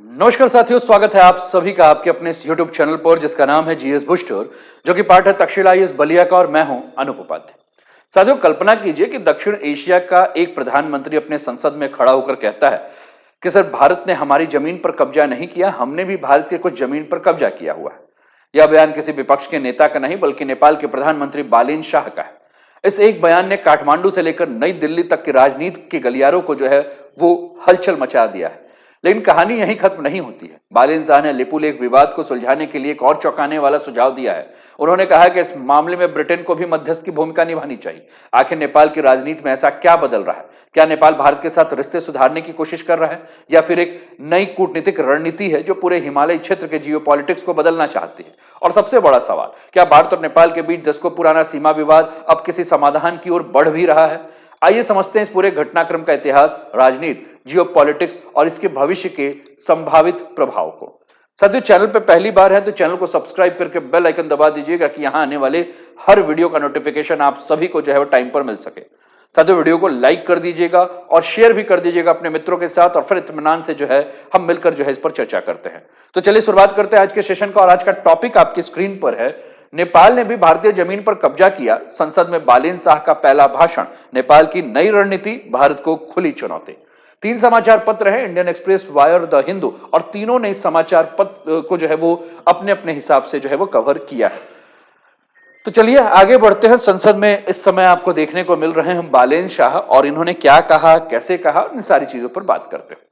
नमस्कार साथियों, स्वागत है आप सभी का आपके अपने इस YouTube चैनल पर जिसका नाम है जीएस बूस्टर, जो कि पार्ट है तक्षशिला आईएएस बलिया का और मैं हूं अनूप उपाध्याय। साथियों, कल्पना कीजिए कि दक्षिण एशिया का एक प्रधानमंत्री अपने संसद में खड़ा होकर कहता है कि सर, भारत ने हमारी जमीन पर कब्जा नहीं किया, हमने भी भारत के कुछ जमीन पर कब्जा किया हुआ है। यह बयान किसी विपक्ष के नेता का नहीं बल्कि नेपाल के प्रधानमंत्री बालेन शाह का है। इस एक बयान ने काठमांडू से लेकर नई दिल्ली तक की राजनीति के गलियारों को जो है वो हलचल मचा दिया है। लेकिन कहानी यहीं खत्म नहीं होती है। बालेन शाह ने लिपुलेख विवाद को सुलझाने के लिए एक और चौंकाने वाला सुझाव दिया है। उन्होंने कहा कि इस मामले में ब्रिटेन को भी मध्यस्थ की भूमिका निभानी चाहिए। आखिर नेपाल की राजनीति में ऐसा क्या बदल रहा है? क्या नेपाल भारत के साथ रिश्ते सुधारने की कोशिश कर रहा है या फिर एक नई कूटनीतिक रणनीति है जो पूरे हिमालय क्षेत्र के जियोपॉलिटिक्स को बदलना चाहती है? और सबसे बड़ा सवाल, क्या भारत और नेपाल के बीच दशकों पुराना सीमा विवाद अब किसी समाधान की ओर बढ़ भी रहा है? आइए समझते हैं इस पूरे घटनाक्रम का इतिहास, राजनीति, जियोपॉलिटिक्स और इसके भविष्य के संभावित प्रभाव को। साथियों, चैनल पे पहली बार है तो चैनल को सब्सक्राइब करके बेल आइकन दबा दीजिएगा कि यहां आने वाले हर वीडियो का नोटिफिकेशन आप सभी को जो है वो टाइम पर मिल सके। साथियों, वीडियो को लाइक कर दीजिएगा और शेयर भी कर दीजिएगा अपने मित्रों के साथ और फिर इत्मीनान से जो है हम मिलकर जो है इस पर चर्चा करते हैं। तो चलिए शुरुआत करते हैं आज के सेशन का और आज का टॉपिक आपकी स्क्रीन पर है। नेपाल ने भी भारतीय जमीन पर कब्जा किया, संसद में बालेन शाह का पहला भाषण, नेपाल की नई रणनीति, भारत को खुली चुनौती। तीन समाचार पत्र हैं, Indian express, wire, the Hindu, और तीनों ने इस समाचार पत्र को जो है वो अपने अपने हिसाब से जो है वो कवर किया है। तो चलिए आगे बढ़ते हैं। संसद में इस समय आपको देखने को मिल रहे हैं बालेन शाह और इन्होंने क्या कहा, कैसे कहा, इन सारी चीजों पर बात करते हैं।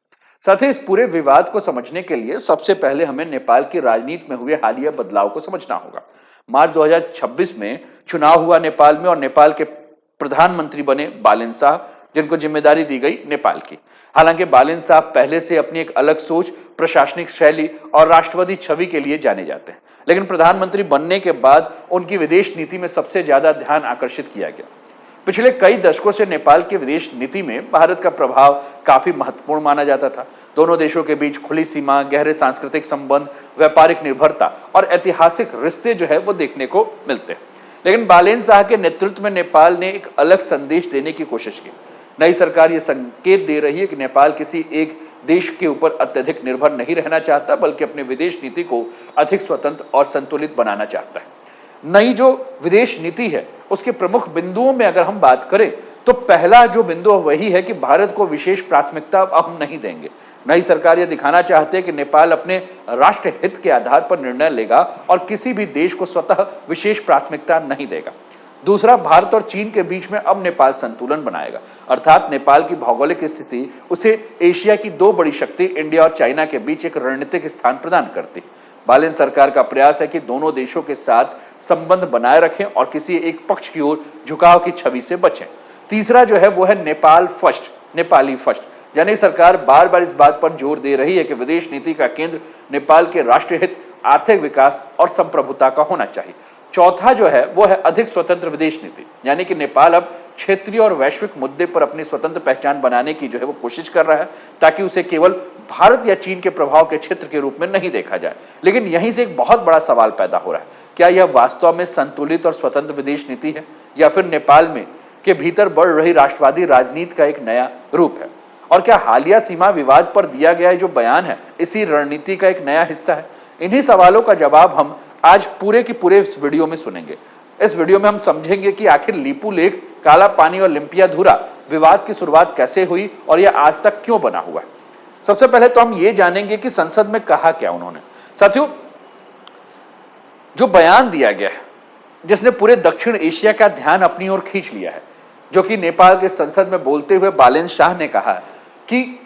साथ ही इस पूरे विवाद को समझने के लिए सबसे पहले हमें नेपाल की राजनीति में हुए हालिया बदलाव को समझना होगा। मार्च 2026 में चुनाव हुआ नेपाल में और नेपाल के प्रधानमंत्री बने बालेन शाह, जिनको जिम्मेदारी दी गई नेपाल की। हालांकि बालेन शाह पहले से अपनी एक अलग सोच, प्रशासनिक शैली और राष्ट्रवादी छवि के लिए जाने जाते हैं, लेकिन प्रधानमंत्री बनने के बाद उनकी विदेश नीति में सबसे ज्यादा ध्यान आकर्षित किया गया। पिछले कई दशकों से नेपाल की विदेश नीति में भारत का प्रभाव काफी महत्वपूर्ण माना जाता था। दोनों देशों के बीच खुली सीमा, गहरे सांस्कृतिक संबंध, व्यापारिक निर्भरता और ऐतिहासिक रिश्ते जो है वो देखने को मिलते हैं। लेकिन बालेन शाह के नेतृत्व में नेपाल ने एक अलग संदेश देने की कोशिश की। नई सरकार ये संकेत दे रही है कि नेपाल किसी एक देश के ऊपर अत्यधिक निर्भर नहीं रहना चाहता, बल्कि अपनी विदेश नीति को अधिक स्वतंत्र और संतुलित बनाना चाहता है। नई जो विदेश नीति है उसके प्रमुख बिंदुओं में अगर हम बात करें तो पहला जो बिंदु वही है कि भारत को विशेष प्राथमिकता अब हम नहीं देंगे। नई सरकार यह दिखाना चाहते हैं कि नेपाल अपने राष्ट्र हित के आधार पर निर्णय लेगा और किसी भी देश को स्वतः विशेष प्राथमिकता नहीं देगा। दूसरा, भारत और चीन के बीच में अब नेपाल संतुलन बनाएगा, अर्थात नेपाल की भौगोलिक स्थिति उसे एशिया की दो बड़ी शक्ति इंडिया और चाइना के बीच एक रणनीतिक स्थान प्रदान करती है। बालेन सरकार का प्रयास है कि दोनों देशों के साथ संबंध बनाए रखें और किसी एक पक्ष की ओर झुकाव की छवि से बचें। तीसरा जो है वो है नेपाल फर्स्ट, नेपाली फर्स्ट, यानी सरकार बार बार इस बात पर जोर दे रही है कि विदेश नीति का केंद्र नेपाल के राष्ट्रीय हित, आर्थिक विकास और संप्रभुता का होना चाहिए। चौथा जो है वो है अधिक स्वतंत्र विदेश नीति, यानी कि नेपाल अब क्षेत्रीय और वैश्विक मुद्दे पर अपनी स्वतंत्र पहचान बनाने की जो है वो कोशिश कर रहा है, ताकि उसे केवल भारत या चीन के प्रभाव के क्षेत्र के रूप में नहीं देखा जाए। लेकिन यहीं से एक बहुत बड़ा सवाल पैदा हो रहा है, क्या यह वास्तव में संतुलित और स्वतंत्र विदेश नीति है या फिर नेपाल में के भीतर बढ़ रही राष्ट्रवादी राजनीति का एक नया रूप है? और क्या हालिया सीमा विवाद पर दिया गया जो बयान है इसी रणनीति का एक नया हिस्सा है? इन्हीं सवालों का जवाब हम आज पूरे की पूरे इस वीडियो में सुनेंगे। इस वीडियो में हम समझेंगे कि आखिर लिपुलेख, काला पानी और लिम्पियाधुरा विवाद की शुरुआत कैसे हुई और यह आज तक क्यों बना हुआ है। सबसे पहले तो हम ये जानेंगे कि संसद में कहा क्या उन्होंने। साथियों, जो बयान दिया गया है जिसने पूरे दक्षिण एशिया का ध्यान अपनी ओर खींच लिया है, जो कि नेपाल के संसद में बोलते हुए बालेन शाह ने कहा कि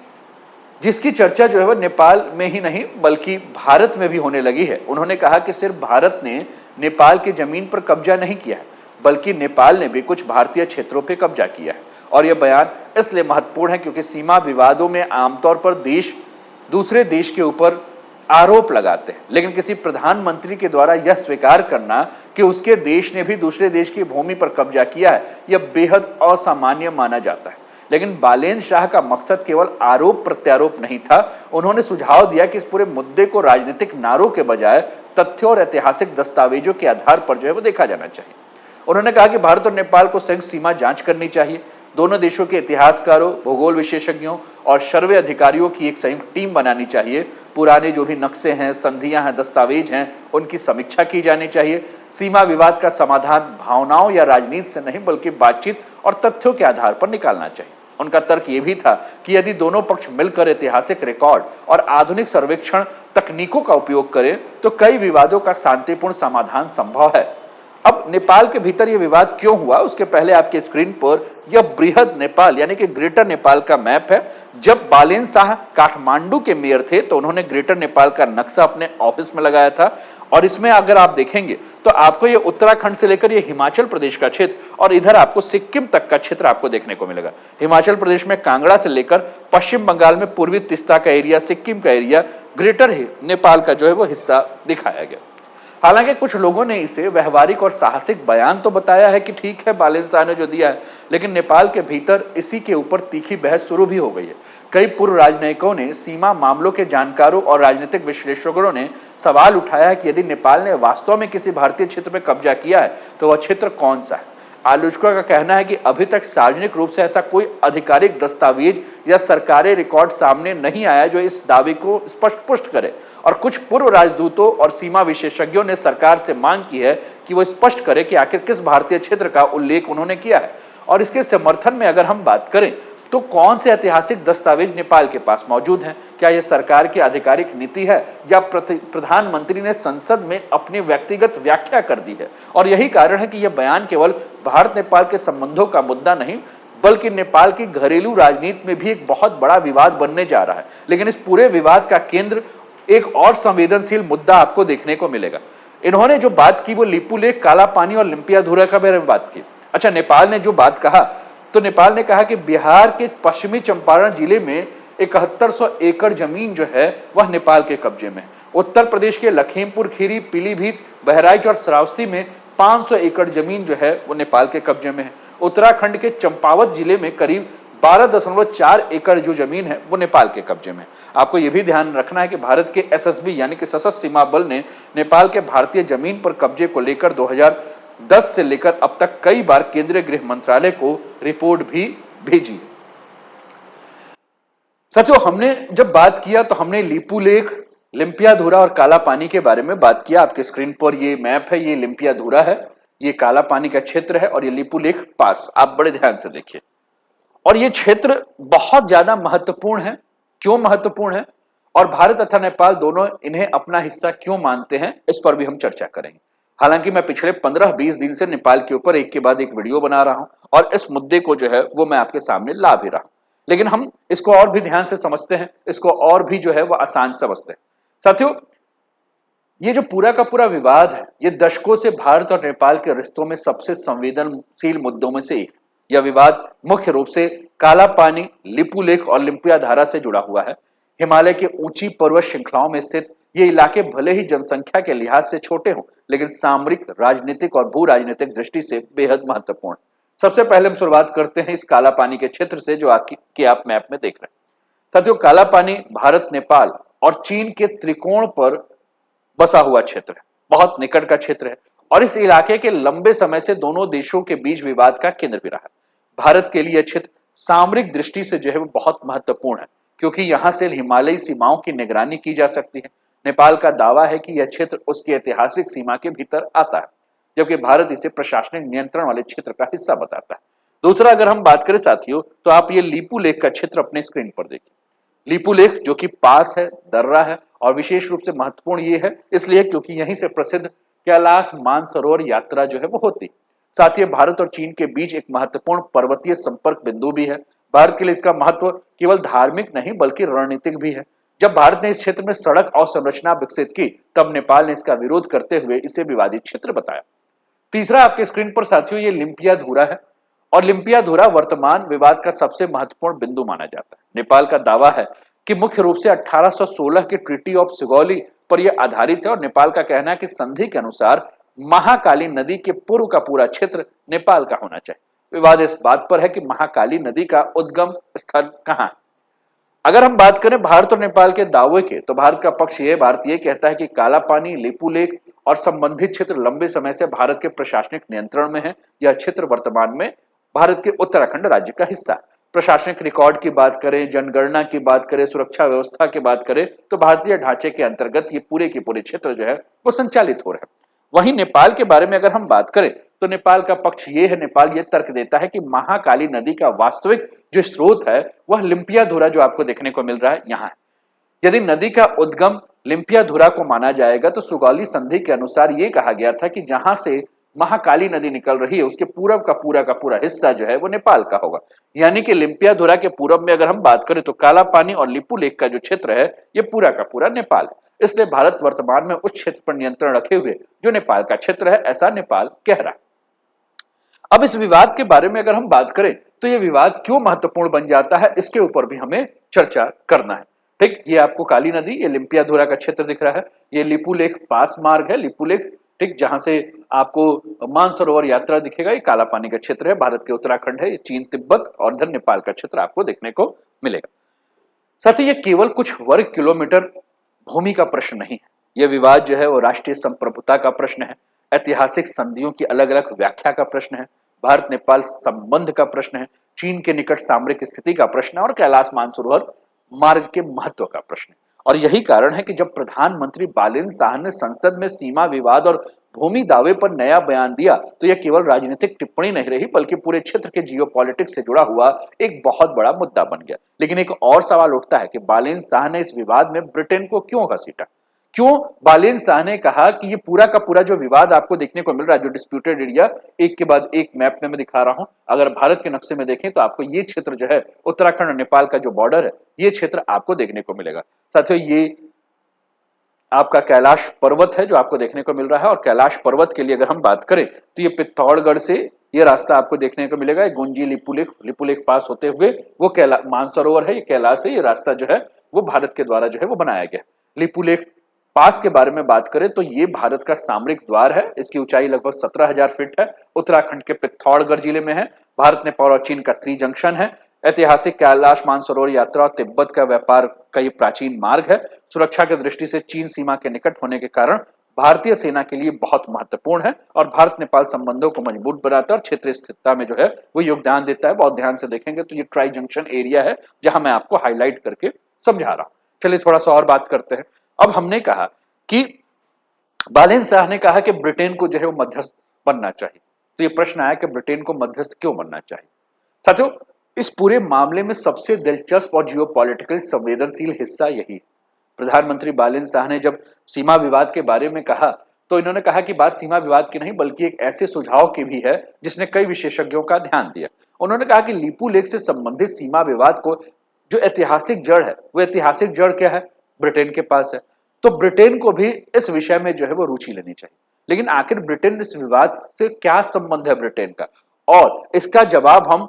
जिसकी चर्चा जो है वह नेपाल में ही नहीं बल्कि भारत में भी होने लगी है। उन्होंने कहा कि सिर्फ भारत ने नेपाल की जमीन पर कब्जा नहीं किया है, बल्कि नेपाल ने भी कुछ भारतीय क्षेत्रों पर कब्जा किया है। और यह बयान इसलिए महत्वपूर्ण है क्योंकि सीमा विवादों में आमतौर पर देश दूसरे देश के ऊपर आरोप लगाते हैं, लेकिन किसी प्रधानमंत्री के द्वारा यह स्वीकार करना कि उसके देश ने भी दूसरे देश की भूमि पर कब्जा किया है, यह बेहद असामान्य माना जाता है। लेकिन बालेन शाह का मकसद केवल आरोप प्रत्यारोप नहीं था। उन्होंने सुझाव दिया कि इस पूरे मुद्दे को राजनीतिक नारों के बजाय तथ्यों और ऐतिहासिक दस्तावेजों के आधार पर जो है वो देखा जाना चाहिए। उन्होंने कहा कि भारत और नेपाल को संयुक्त सीमा जांच करनी चाहिए। दोनों देशों के इतिहासकारों, भूगोल विशेषज्ञों और सर्वे अधिकारियों की एक संयुक्त टीम बनानी चाहिए। पुराने जो भी नक्शे हैं, संधियां हैं, दस्तावेज हैं, उनकी समीक्षा की जानी चाहिए। सीमा विवाद का समाधान भावनाओं या राजनीति से नहीं बल्कि बातचीत और तथ्यों के आधार पर निकालना चाहिए। उनका तर्क यह भी था कि यदि दोनों पक्ष मिलकर ऐतिहासिक रिकॉर्ड और आधुनिक सर्वेक्षण तकनीकों का उपयोग करें तो कई विवादों का शांतिपूर्ण समाधान संभव है। अब नेपाल के भीतर यह विवाद क्यों हुआ, उसके पहले आपके स्क्रीन पर यह बृहद नेपाल यानी कि ग्रेटर नेपाल का मैप है। जब बालेन शाह काठमांडू के मेयर थे तो उन्होंने ग्रेटर नेपाल का नक्शा अपने ऑफिस में लगाया था और इसमें अगर आप देखेंगे तो आपको यह उत्तराखंड से लेकर यह हिमाचल प्रदेश का क्षेत्र और इधर आपको सिक्किम तक का क्षेत्र आपको देखने को मिलेगा। हिमाचल प्रदेश में कांगड़ा से लेकर पश्चिम बंगाल में पूर्वी तिस्ता का एरिया, सिक्किम का एरिया, ग्रेटर नेपाल का जो है वो हिस्सा दिखाया गया। हालांकि कुछ लोगों ने इसे व्यवहारिक और साहसिक बयान तो बताया है कि ठीक है बालेन शाह ने जो दिया है, लेकिन नेपाल के भीतर इसी के ऊपर तीखी बहस शुरू भी हो गई है। कई पूर्व राजनयिकों ने, सीमा मामलों के जानकारों और राजनीतिक विश्लेषकों ने सवाल उठाया है कि यदि नेपाल ने वास्तव में किसी भारतीय क्षेत्र पर कब्जा किया है तो वह क्षेत्र कौन सा है। आलोचकों का कहना है कि अभी तक सार्वजनिक रूप से ऐसा कोई आधिकारिक दस्तावेज या सरकारी रिकॉर्ड सामने नहीं आया जो इस दावे को स्पष्ट पुष्ट करे और कुछ पूर्व राजदूतों और सीमा विशेषज्ञों ने सरकार से मांग की है कि वो स्पष्ट करे कि आखिर किस भारतीय क्षेत्र का उल्लेख उन्होंने किया है। और इसके समर्थन में अगर हम बात करें तो कौन से ऐतिहासिक दस्तावेज नेपाल के पास मौजूद हैं? क्या यह सरकार की आधिकारिक नीति है या प्रधानमंत्री ने संसद में अपनी व्यक्तिगत व्याख्या कर दी है? और यही कारण है कि यह बयान केवल भारत नेपाल के संबंधों का मुद्दा नहीं बल्कि नेपाल की घरेलू राजनीति में भी एक बहुत बड़ा विवाद बनने जा रहा है। लेकिन इस पूरे विवाद का केंद्र एक और संवेदनशील मुद्दा आपको देखने को मिलेगा। इन्होंने जो बात की वो लिपुलेख, काला पानी और लिम्पियाधुरा के बारे में बात की। अच्छा, नेपाल ने जो बात कहा तो नेपाल ने कहा कि बिहार के पश्चिमी चंपारण जिले में 7100 एकड़ जमीन जो है वह नेपाल के कब्जे में है। उत्तर प्रदेश के लखीमपुर खीरी, पीलीभीत, बहराइच और श्रावस्ती में 500 एकड़ जमीन जो है वो नेपाल के कब्जे में है। उत्तराखंड के चंपावत जिले में करीब 12.4 एकड़ जो जमीन है वो नेपाल के कब्जे में है। आपको यह भी ध्यान रखना है कि भारत के एसएसबी यानी कि सशस्त्र सीमा बल ने नेपाल के भारतीय जमीन पर कब्जे को लेकर 2010 से लेकर अब तक कई बार केंद्रीय गृह मंत्रालय को रिपोर्ट भी भेजी। साथियों, हमने जब बात किया तो हमने लिपुलेख, लिम्पियाधुरा और काला पानी के बारे में बात किया। आपके स्क्रीन पर ये मैप है, ये लिम्पियाधुरा है, ये काला पानी का क्षेत्र है और ये लिपुलेख पास। आप बड़े ध्यान से देखिए। और ये क्षेत्र बहुत ज्यादा महत्वपूर्ण है। क्यों महत्वपूर्ण है और भारत तथा नेपाल दोनों इन्हें अपना हिस्सा क्यों मानते हैं, इस पर भी हम चर्चा करेंगे। हालांकि मैं पिछले 15-20 दिन से नेपाल के ऊपर एक के बाद एक वीडियो बना रहा हूं और इस मुद्दे को जो है वो मैं आपके सामने ला भी रहा हूं, लेकिन हम इसको और भी ध्यान से समझते हैं, इसको और भी जो है वो आसान समझते हैं। साथियों, ये जो पूरा का पूरा विवाद है ये दशकों से भारत और नेपाल के रिश्तों में सबसे संवेदनशील मुद्दों में से एक। यह विवाद मुख्य रूप से काला पानी, लिपुलेख और लिम्पियाधुरा से जुड़ा हुआ है। हिमालय के ऊंची पर्वत श्रृंखलाओं में स्थित ये इलाके भले ही जनसंख्या के लिहाज से छोटे हों लेकिन सामरिक, राजनीतिक और भू राजनीतिक दृष्टि से बेहद महत्वपूर्ण। सबसे पहले हम शुरुआत करते हैं इस काला पानी के क्षेत्र से जो आप मैप में देख रहे हैं। साथियों, काला पानी भारत, नेपाल और चीन के त्रिकोण पर बसा हुआ क्षेत्र है, बहुत निकट का क्षेत्र है और इस इलाके के लंबे समय से दोनों देशों के बीच विवाद का केंद्र भी रहा है। भारत के लिए यह क्षेत्र सामरिक दृष्टि से जो है वो बहुत महत्वपूर्ण है क्योंकि यहां से हिमालयी सीमाओं की निगरानी की जा सकती है। नेपाल का दावा है कि यह क्षेत्र उसकी ऐतिहासिक सीमा के भीतर आता है, जबकि भारत इसे प्रशासनिक नियंत्रण वाले क्षेत्र का हिस्सा बताता है। दूसरा, अगर हम बात करें साथियों तो आप ये लिपुलेख का क्षेत्र अपने स्क्रीन पर देखिए। लिपुलेख जो कि पास है, दर्रा है और विशेष रूप से महत्वपूर्ण ये है इसलिए क्योंकि यहीं से प्रसिद्ध कैलाश मानसरोवर यात्रा जो है वो होती। साथ ही भारत और चीन के बीच एक महत्वपूर्ण पर्वतीय संपर्क बिंदु भी है। भारत के लिए इसका महत्व केवल धार्मिक नहीं बल्कि रणनीतिक भी है। जब भारत ने इस क्षेत्र में सड़क और संरचना विकसित की तब नेपाल ने इसका विरोध करते हुए इसे विवादित क्षेत्र बताया। तीसरा, आपके स्क्रीन पर साथियों ये लिम्पियाधुरा है और लिम्पियाधुरा वर्तमान विवाद का सबसे महत्वपूर्ण बिंदु माना जाता है। नेपाल का दावा है कि मुख्य रूप से 1816 के ट्रीटी ऑफ सुगौली पर यह आधारित है और नेपाल का कहना है कि संधि के अनुसार महाकाली नदी के पूर्व का पूरा क्षेत्र नेपाल का होना चाहिए। विवाद इस बात पर है कि महाकाली नदी का उद्गम स्थल कहां है। अगर हम बात करें भारत और नेपाल के दावे के तो भारत का पक्ष यह कहता है कि काला पानी, लिपुलेख और संबंधित क्षेत्र लंबे समय से भारत के प्रशासनिक नियंत्रण में है। यह क्षेत्र वर्तमान में भारत के उत्तराखंड राज्य का हिस्सा है। प्रशासनिक रिकॉर्ड की बात करें, जनगणना की बात करें, सुरक्षा व्यवस्था की बात करें, तो भारतीय ढांचे के अंतर्गत ये पूरे के पूरे क्षेत्र जो है वो संचालित हो रहे हैं। वहीं नेपाल के बारे में अगर हम बात करें तो नेपाल का पक्ष ये है, नेपाल ये तर्क देता है कि महाकाली नदी का वास्तविक जो स्रोत है वह लिम्पियाधुरा जो आपको देखने को मिल रहा है यहाँ है। यदि नदी का उद्गम लिम्पियाधुरा को माना जाएगा तो सुगौली संधि के अनुसार यह कहा गया था कि जहां से महाकाली नदी निकल रही है उसके पूरब का पूरा हिस्सा जो है वो नेपाल का होगा। यानी कि लिम्पियाधुरा के पूरब में अगर हम बात करें तो काला पानी और लिपू लेक का जो क्षेत्र है ये पूरा का पूरा नेपाल है। इसलिए भारत वर्तमान में उस क्षेत्र पर नियंत्रण रखे हुए जो नेपाल का क्षेत्र है, ऐसा नेपाल कह रहा है। अब इस विवाद के बारे में अगर हम बात करें तो यह विवाद क्यों महत्वपूर्ण बन जाता है, इसके ऊपर भी हमें चर्चा करना है। ठीक, ये आपको काली नदी, ये लिम्पियाधुरा का क्षेत्र दिख रहा है, ये लिपू लेक पास मार्ग है, लिपू लेक, ठीक, जहां से आपको मानसरोवर यात्रा दिखेगा। ये काला पानी का क्षेत्र है, भारत के उत्तराखंड है, ये चीन तिब्बत और इधर नेपाल का क्षेत्र आपको देखने को मिलेगा। साथ ही ये केवल कुछ वर्ग किलोमीटर भूमि का प्रश्न नहीं है, यह विवाद जो है वो राष्ट्रीय संप्रभुता का प्रश्न है, ऐतिहासिक संधियों की अलग अलग व्याख्या का प्रश्न है, भारत नेपाल संबंध का प्रश्न है, चीन के निकट सामरिक स्थिति का प्रश्न है और कैलाश मानसरोवर मार्ग के महत्व का प्रश्न है। और यही कारण है कि जब प्रधानमंत्री बालेन्द्र शाह ने संसद में सीमा विवाद और भूमि दावे पर नया बयान दिया तो यह केवल राजनीतिक टिप्पणी नहीं रही बल्कि पूरे क्षेत्र के जियोपॉलिटिक्स से जुड़ा हुआ एक बहुत बड़ा मुद्दा बन गया। लेकिन एक और सवाल उठता है कि बालेन्द्र शाह ने इस विवाद में ब्रिटेन को क्यों घसीटा? क्यों बालेन्द्र शाह ने कहा कि ये पूरा का पूरा जो विवाद आपको देखने को मिल रहा है, जो डिस्प्यूटेड एरिया, एक के बाद एक मैप में मैं दिखा रहा हूं, अगर भारत के नक्शे में देखें तो आपको ये क्षेत्र जो है उत्तराखंड और नेपाल का जो बॉर्डर है ये क्षेत्र आपको देखने को मिलेगा। साथियों, ये आपका कैलाश पर्वत है जो आपको देखने को मिल रहा है और कैलाश पर्वत के लिए अगर हम बात करें तो ये पिथौरागढ़ से ये रास्ता आपको देखने को मिलेगा, गुंजी लिपुलेख पास होते हुए वो कैलाश मानसरोवर है, ये कैलाश है, ये रास्ता जो है वो भारत के द्वारा जो है वो बनाया गया। लिपुलेख पास के बारे में बात करें तो ये भारत का सामरिक द्वार है, इसकी ऊंचाई लगभग 17,000 फीट है, उत्तराखंड के पिथौरागढ़ जिले में है, भारत नेपाल और चीन का त्रिजंक्शन है, ऐतिहासिक कैलाश मानसरोवर यात्रा और तिब्बत का व्यापार का ये प्राचीन मार्ग है, सुरक्षा की दृष्टि से चीन सीमा के निकट होने के कारण भारतीय सेना के लिए बहुत महत्वपूर्ण है और भारत नेपाल संबंधों को मजबूत बनाता है और क्षेत्रीय स्थिरता में जो है वो योगदान देता है। बहुत ध्यान से देखेंगे तो ये ट्राई जंक्शन एरिया है जहां मैं आपको हाईलाइट करके समझा रहा हूं। चलिए थोड़ा सा और बात करते हैं। अब हमने कहा कि बालेन्द्र शाह ने कहा कि ब्रिटेन को जो है वो मध्यस्थ बनना चाहिए, तो ये प्रश्न आया कि ब्रिटेन को मध्यस्थ क्यों बनना चाहिए। साथियों, इस पूरे मामले में सबसे दिलचस्प और जियोपॉलिटिकल संवेदनशील हिस्सा यही है। प्रधानमंत्री बालेन्द्र शाह ने जब सीमा विवाद के बारे में कहा तो इन्होंने कहा कि बात सीमा विवाद की नहीं बल्कि एक ऐसे सुझाव की भी है जिसने कई विशेषज्ञों का ध्यान दिया। उन्होंने कहा कि लिपू लेक से संबंधित सीमा विवाद को जो ऐतिहासिक जड़ है वो ऐतिहासिक जड़ क्या है, ब्रिटेन के पास है, तो ब्रिटेन को भी इस विषय में जो है वो रुचि लेनी चाहिए। लेकिन आखिर ब्रिटेन इस विवाद से क्या संबंध है ब्रिटेन का, और इसका जवाब हम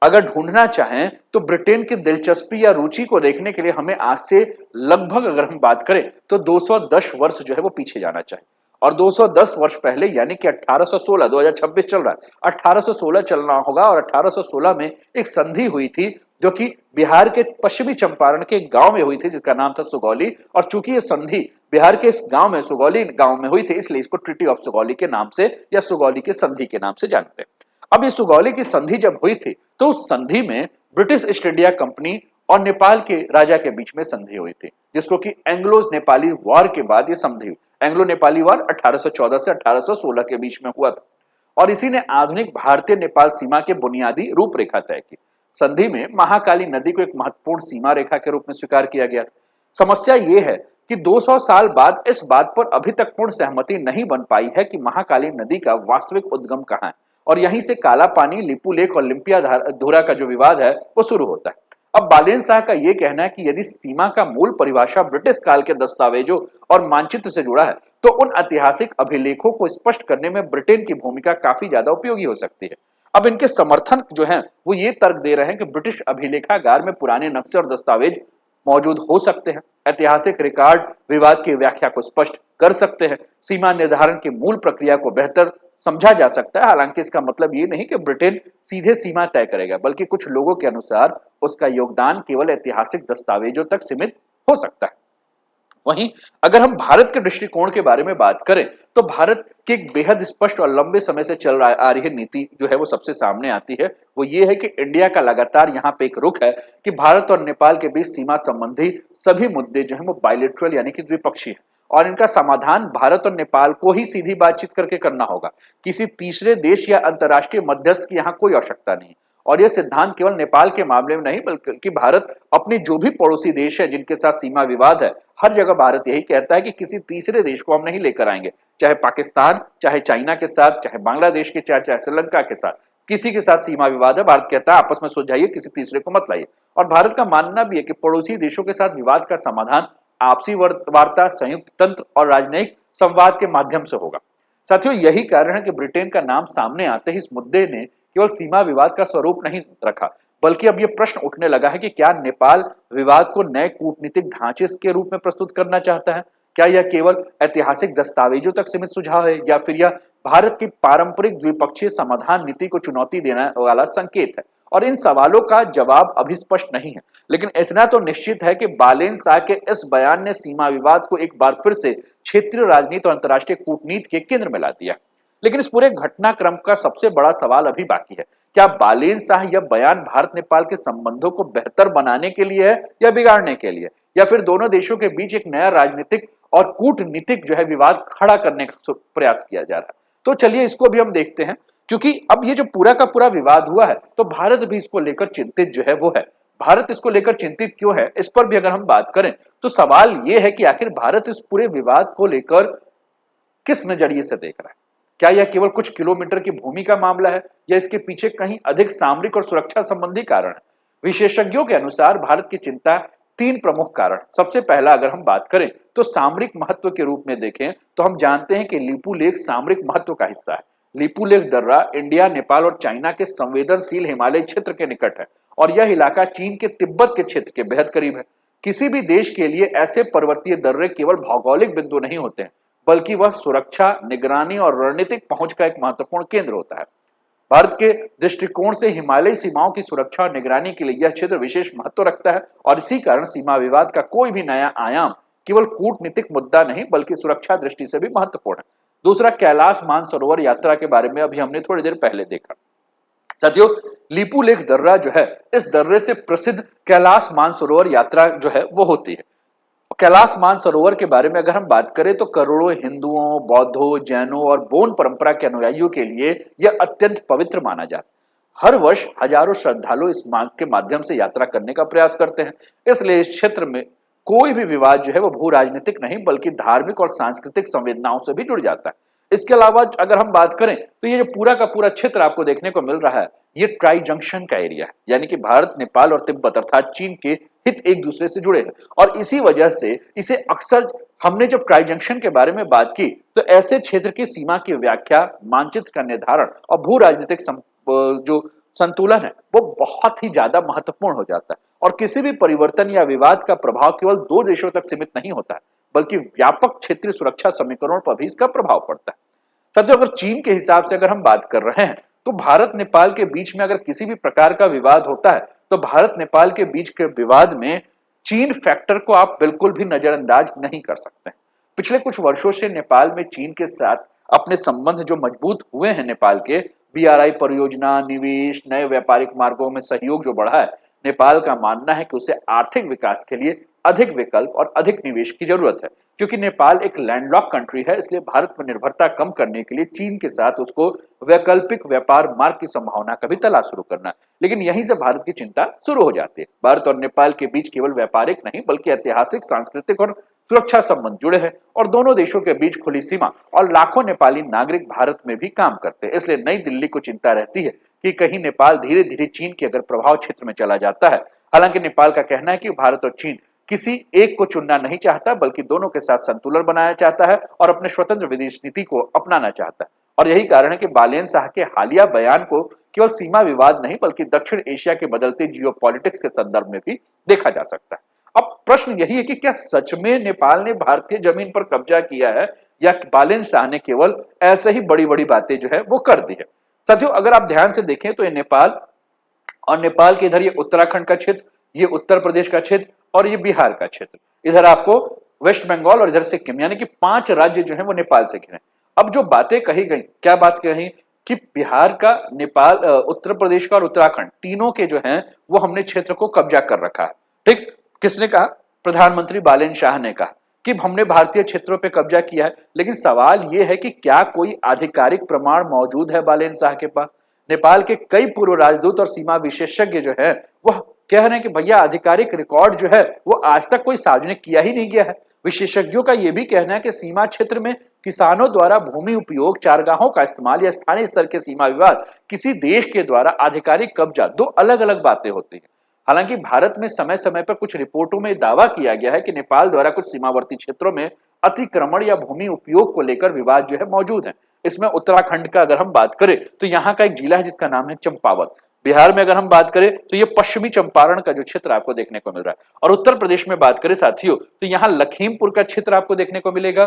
अगर ढूंढना चाहें तो ब्रिटेन की दिलचस्पी या रुचि को देखने के लिए हमें आज से लगभग अगर हम बात करें तो 210 वर्ष जो है वो पीछे जाना चाहिए। और 210 वर्ष पहले यानी कि 1816, 2026 चल रहा है, 1816 चलना होगा और 1816 में एक संधि हुई थी जो कि बिहार के पश्चिमी चंपारण के गांव में हुई थी जिसका नाम था सुगौली। और चूंकि ये संधि बिहार के इस गांव में सुगौली गांव में हुई थी इसलिए इसको ट्रीटी ऑफ सुगौली के नाम से या सुगौली के संधि के नाम से जानते हैं। अब इस सुगौली की संधि जब हुई थी तो उस संधि में ब्रिटिश ईस्ट इंडिया कंपनी और नेपाल के राजा के बीच में संधि हुई थी जिसको कि एंग्लो नेपाली वॉर के बाद ये संधि हुई। एंग्लो नेपाली वॉर 1814 से 1816 के बीच में हुआ था और इसी ने आधुनिक भारतीय नेपाल सीमा के बुनियादी रूपरेखा तय की। संधि में महाकाली नदी को एक महत्वपूर्ण सीमा रेखा के रूप में स्वीकार किया गया था। समस्या ये है कि 200 साल बाद इस बात पर अभी तक पूर्ण सहमति नहीं बन पाई है कि महाकाली नदी का वास्तविक उद्गम कहां है और यहीं से काला पानी, लिपू लेक और लिम्पियाधुरा का जो विवाद है वो शुरू होता है। अब बालेन्द्र शाह का यह कहना है कि यदि सीमा का मूल परिभाषा ब्रिटिश काल के दस्तावेजों और मानचित्र से जुड़ा है तो उन ऐतिहासिक अभिलेखों को स्पष्ट करने में ब्रिटेन की भूमिका काफी ज्यादा उपयोगी हो सकती है। अब इनके समर्थन जो हैं वो ये तर्क दे रहे हैं कि ब्रिटिश अभिलेखागार में पुराने नक्शे और दस्तावेज मौजूद हो सकते हैं, ऐतिहासिक रिकॉर्ड विवाद की व्याख्या को स्पष्ट कर सकते हैं, सीमा निर्धारण की मूल प्रक्रिया को बेहतर समझा जा सकता है। हालांकि इसका मतलब ये नहीं कि ब्रिटेन सीधे सीमा तय करेगा बल्कि कुछ लोगों के अनुसार उसका योगदान केवल ऐतिहासिक दस्तावेजों तक सीमित हो सकता है। वहीं अगर हम भारत के दृष्टिकोण के बारे में बात करें तो भारत की एक बेहद स्पष्ट और लंबे समय से चल रहा आ रही है नीति जो है वो सबसे सामने आती है। वो ये है कि इंडिया का लगातार यहाँ पे एक रुख है कि भारत और नेपाल के बीच सीमा संबंधी सभी मुद्दे जो है वो बायलैटरल यानी कि द्विपक्षीय है और इनका समाधान भारत और नेपाल को ही सीधी बातचीत करके करना होगा। किसी तीसरे देश या अंतर्राष्ट्रीय मध्यस्थ की यहाँ कोई आवश्यकता नहीं। और यह सिद्धांत केवल नेपाल के मामले में नहीं बल्कि भारत अपने जो भी पड़ोसी देश है जिनके साथ सीमा विवाद है, हर जगह भारत यही कहता है कि किसी तीसरे देश को हम नहीं लेकर आएंगे। चाहे पाकिस्तान, चाहे चाइना के साथ, चाहे बांग्लादेश के, चाहे श्रीलंका के साथ, किसी के साथ सीमा विवाद है, भारत कहता है आपस में सुलझाइए, किसी तीसरे को मत लाइए। और भारत का मानना भी है कि पड़ोसी देशों के साथ विवाद का समाधान आपसी वार्ता, संयुक्त तंत्र और राजनयिक संवाद के माध्यम से होगा। साथियों, यही कारण है कि ब्रिटेन का नाम सामने आते ही इस मुद्दे ने केवल सीमा विवाद का स्वरूप नहीं रखा, बल्कि अब यह प्रश्न उठने लगा है कि क्या नेपाल विवाद को नए कूटनीतिक ढांचे के रूप में प्रस्तुत करना चाहता है? क्या यह केवल ऐतिहासिक दस्तावेजों तक सीमित सुझाव है या फिर यह भारत की पारंपरिक द्विपक्षीय समाधान नीति को चुनौती देने वाला संकेत है? और इन सवालों का जवाब अभी स्पष्ट नहीं है, लेकिन इतना तो निश्चित है कि बालेन शाह के इस बयान ने सीमा विवाद को एक बार फिर से क्षेत्रीय राजनीति और अंतर्राष्ट्रीय कूटनीति के केंद्र में ला दिया। लेकिन इस पूरे घटनाक्रम का सबसे बड़ा सवाल अभी बाकी है। क्या बालेन शाह यह बयान भारत नेपाल के संबंधों को बेहतर बनाने के लिए है या बिगाड़ने के लिए, या फिर दोनों देशों के बीच एक नया राजनीतिक और कूटनीतिक जो है विवाद खड़ा करने का प्रयास किया जा रहा है? तो चलिए इसको भी हम देखते हैं, क्योंकि अब ये जो पूरा का पूरा विवाद हुआ है तो भारत भी इसको लेकर चिंतित जो है वो है। भारत इसको लेकर चिंतित क्यों है, इस पर भी अगर हम बात करें तो सवाल ये है कि आखिर भारत इस पूरे विवाद को लेकर किस नजरिए से देख रहा है। क्या यह केवल कुछ किलोमीटर की भूमि का मामला है या इसके पीछे कहीं अधिक सामरिक और सुरक्षा संबंधी कारण है? विशेषज्ञों के अनुसार भारत की चिंता तीन प्रमुख कारण। सबसे पहला अगर हम बात करें तो सामरिक महत्व के रूप में देखें तो हम जानते हैं कि लीपू लेक सामरिक महत्व का हिस्सा है। लीपू लेक दर्रा इंडिया, नेपाल और चाइना के संवेदनशील हिमालय क्षेत्र के निकट है और यह इलाका चीन के तिब्बत के क्षेत्र के बेहद करीब है। किसी भी देश के लिए ऐसे पर्वतीय दर्रे केवल भौगोलिक बिंदु नहीं होते हैं, बल्कि वह सुरक्षा, निगरानी और रणनीतिक पहुंच का एक महत्वपूर्ण केंद्र होता है। भारत के दृष्टिकोण से हिमालयी सीमाओं की सुरक्षा और निगरानी के लिए यह क्षेत्र विशेष महत्व रखता है और इसी कारण सीमा विवाद का कोई भी नया आयाम केवल कूटनीतिक मुद्दा नहीं बल्कि सुरक्षा दृष्टि से भी महत्वपूर्ण है। दूसरा, कैलाश मानसरोवर यात्रा के बारे में अभी हमने थोड़ी देर पहले देखा। साथियों, लीपू लेक दर्रा जो है, इस दर्रे से प्रसिद्ध कैलाश मानसरोवर यात्रा जो है वो होती है। कैलाश मानसरोवर के बारे में अगर हम बात करें तो करोड़ों हिंदुओं, बौद्धों, जैनों और बौन परंपरा के अनुयायियों के लिए यह अत्यंत पवित्र माना जाता है। हर वर्ष हजारों श्रद्धालु इस मार्ग के माध्यम से यात्रा करने का प्रयास करते हैं। इसलिए इस क्षेत्र में कोई भी विवाद जो है वो भू राजनीतिक नहीं बल्कि धार्मिक और सांस्कृतिक संवेदनाओं से भी जुड़ जाता है। इसके अलावा अगर हम बात करें तो ये जो पूरा का पूरा क्षेत्र आपको देखने को मिल रहा है, ये ट्राई जंक्शन का एरिया है, यानी कि भारत, नेपाल और तिब्बत अर्थात चीन के हित एक दूसरे से जुड़े हैं और इसी वजह से इसे अक्सर हमने जब ट्राई जंक्शन के बारे में बात की तो ऐसे क्षेत्र की सीमा की व्याख्या, मानचित्र का निर्धारण और भू राजनीतिक जो संतुलन है वो बहुत ही ज्यादा महत्वपूर्ण हो जाता है। और किसी भी परिवर्तन या विवाद का प्रभाव केवल दो देशों तक सीमित नहीं होता है बल्कि व्यापक क्षेत्रीय सुरक्षा समीकरणों पर भी इसका प्रभाव पड़ता है। सबसे अगर चीन के हिसाब से अगर हम बात कर रहे हैं तो भारत नेपाल के बीच में अगर किसी भी प्रकार का विवाद होता है तो भारत नेपाल के बीच के विवाद में चीन फैक्टर को आप बिल्कुल भी नजरअंदाज नहीं कर सकते। पिछले कुछ वर्षों से नेपाल में चीन के साथ अपने संबंध जो मजबूत हुए हैं, नेपाल के बीआरआई परियोजना, निवेश, नए व्यापारिक मार्गों में सहयोग जो बढ़ा है, नेपाल का मानना है कि उसे आर्थिक विकास के लिए अधिक विकल्प और अधिक निवेश की जरूरत है। क्योंकि नेपाल एक लैंडलॉक कंट्री है, इसलिए भारत पर निर्भरता कम करने के लिए चीन के साथ उसको वैकल्पिक व्यापार मार्ग की संभावना का भी तलाश शुरू करना है। लेकिन यहीं से भारत की चिंता शुरू हो जाती है। भारत और नेपाल के बीच केवल व्यापारिक नहीं बल्कि ऐतिहासिक, सांस्कृतिक और सुरक्षा संबंध जुड़े हैं और दोनों देशों के बीच खुली सीमा और लाखों नेपाली नागरिक भारत में भी काम करते हैं। इसलिए नई दिल्ली को चिंता रहती है कि कहीं नेपाल धीरे धीरे चीन के अगर प्रभाव क्षेत्र में चला जाता है। हालांकि नेपाल का कहना है कि भारत और चीन किसी एक को चुनना नहीं चाहता बल्कि दोनों के साथ संतुलन बनाना चाहता है और अपने स्वतंत्र विदेश नीति को अपनाना चाहता है। और यही कारण है कि बालेन शाह के हालिया बयान को केवल सीमा विवाद नहीं बल्कि दक्षिण एशिया के बदलते जियोपॉलिटिक्स के संदर्भ में भी देखा जा सकता है। अब प्रश्न यही है कि क्या सच में नेपाल ने भारतीय जमीन पर कब्जा किया है या बालेन शाह ने केवल ऐसे ही बड़ी बड़ी बातें जो है वो कर दी है। साथियों, अगर आप ध्यान से देखें तो ये नेपाल और नेपाल के इधर ये उत्तराखंड का क्षेत्र, ये उत्तर प्रदेश का क्षेत्र और ये बिहार का क्षेत्र, इधर आपको वेस्ट बंगाल और इधर सिक्किम, यानी कि 5 राज्य जो है वो नेपाल से घिरे। अब जो बातें कही गई, क्या बात कही कि बिहार का, नेपाल, उत्तर प्रदेश का और उत्तराखंड, तीनों के जो हैं वो हमने क्षेत्र को कब्जा कर रखा है। ठीक, किसने कहा? प्रधानमंत्री बालेन शाह ने कहा कि हमने भारतीय क्षेत्रों पे कब्जा किया है। लेकिन सवाल यह है कि क्या कोई आधिकारिक प्रमाण मौजूद है बालेन शाह के पास? नेपाल के कई पूर्व राजदूत और सीमा विशेषज्ञ जो है वह कह रहे हैं कि भैया आधिकारिक रिकॉर्ड जो है वो आज तक कोई सार्वजनिक किया ही नहीं गया है। विशेषज्ञों का यह भी कहना है कि सीमा क्षेत्र में किसानों द्वारा भूमि उपयोग, चारगाहों का इस्तेमाल या स्थानीय स्तर के सीमा विवाद किसी देश के द्वारा आधिकारिक कब्जा, दो अलग अलग बातें होती हैं। हालांकि भारत में समय समय पर कुछ रिपोर्टों में दावा किया गया है कि नेपाल द्वारा कुछ सीमावर्ती क्षेत्रों में अतिक्रमण या भूमि उपयोग को लेकर विवाद जो है मौजूद है। इसमें उत्तराखंड का अगर हम बात करें तो यहाँ का एक जिला है जिसका नाम है चंपावत। बिहार में अगर हम बात करें तो ये पश्चिमी चंपारण का जो क्षेत्र आपको देखने को मिल रहा है। और उत्तर प्रदेश में बात करें साथियों तो यहाँ लखीमपुर का क्षेत्र आपको देखने को मिलेगा,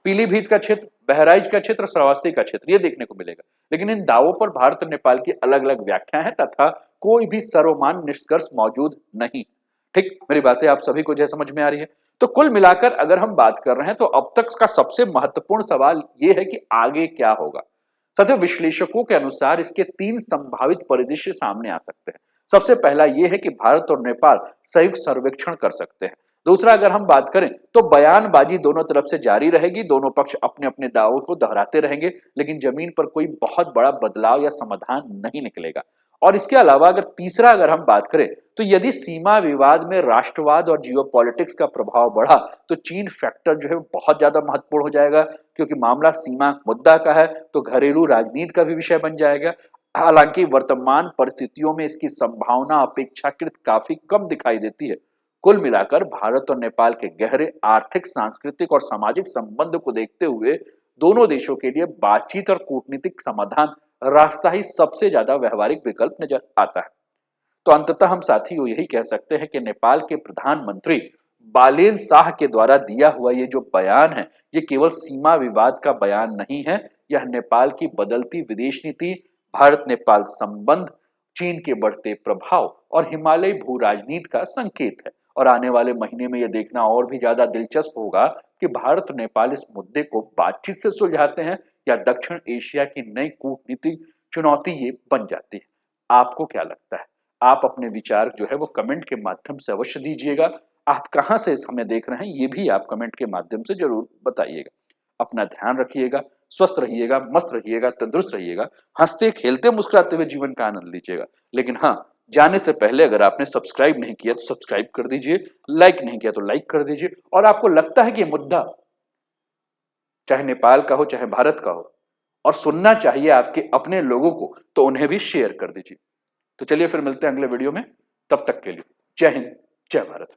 पीलीभीत का क्षेत्र, बहराइच का क्षेत्र, श्रावस्ती का क्षेत्र, ये देखने को मिलेगा। लेकिन इन दावों पर भारत और नेपाल की अलग अलग व्याख्या है तथा कोई भी सर्वमान्य निष्कर्ष मौजूद नहीं। ठीक, मेरी बातें आप सभी को जो समझ में आ रही है? तो कुल मिलाकर अगर हम बात कर रहे हैं तो अब तक का सबसे महत्वपूर्ण सवाल यह है कि आगे क्या होगा। साथियों, विश्लेषकों के अनुसार इसके 3 संभावित परिदृश्य सामने आ सकते हैं। सबसे पहला यह है कि भारत और नेपाल संयुक्त सर्वेक्षण कर सकते हैं। दूसरा, अगर हम बात करें तो बयानबाजी दोनों तरफ से जारी रहेगी, दोनों पक्ष अपने अपने दावों को दोहराते रहेंगे, लेकिन जमीन पर कोई बहुत बड़ा बदलाव या समाधान नहीं निकलेगा। और इसके अलावा अगर तीसरा अगर हम बात करें तो यदि सीमा विवाद में राष्ट्रवाद और जियोपॉलिटिक्स का प्रभाव बढ़ा तो चीन फैक्टर जो है बहुत ज्यादा महत्वपूर्ण हो जाएगा, क्योंकि मामला सीमा मुद्दा का है तो घरेलू राजनीति का भी विषय बन जाएगा। हालांकि वर्तमान परिस्थितियों में इसकी संभावना अपेक्षाकृत काफी कम दिखाई देती है। कुल मिलाकर भारत और नेपाल के गहरे आर्थिक, सांस्कृतिक और सामाजिक संबंध को देखते हुए दोनों देशों के लिए बातचीत और कूटनीतिक समाधान रास्ता ही सबसे ज्यादा व्यवहारिक विकल्प नजर आता है। तो अंततः हम साथियों यही कह सकते हैं कि नेपाल के प्रधानमंत्री बालेन शाह के द्वारा दिया हुआ ये जो बयान है ये केवल सीमा विवाद का बयान नहीं है, यह नेपाल की बदलती विदेश नीति, भारत नेपाल संबंध, चीन के बढ़ते प्रभाव और हिमालयी भू राजनीति का संकेत है। और आने वाले महीने में यह देखना और भी ज्यादा दिलचस्प होगा कि भारत और नेपाल इस मुद्दे को बातचीत से सुलझाते हैं या दक्षिण एशिया की नई कूटनीतिक चुनौती ये बन जाती है। आपको क्या लगता है? आप अपने विचार जो है वो कमेंट के माध्यम से अवश्य दीजिएगा। आप कहां से हमें देख रहे हैं ये भी आप कमेंट के माध्यम से जरूर बताइएगा। अपना ध्यान रखिएगा, स्वस्थ रहिएगा, मस्त रहिएगा, तंदुरुस्त रहिएगा, हंसते खेलते मुस्कुराते हुए जीवन का आनंद लीजिएगा। लेकिन हाँ, जाने से पहले अगर आपने सब्सक्राइब नहीं किया तो सब्सक्राइब कर दीजिए, लाइक नहीं किया तो लाइक कर दीजिए। और आपको लगता है कि मुद्दा चाहे नेपाल का हो चाहे भारत का हो और सुनना चाहिए आपके अपने लोगों को, तो उन्हें भी शेयर कर दीजिए। तो चलिए फिर मिलते हैं अगले वीडियो में, तब तक के लिए जय हिंद, जय भारत।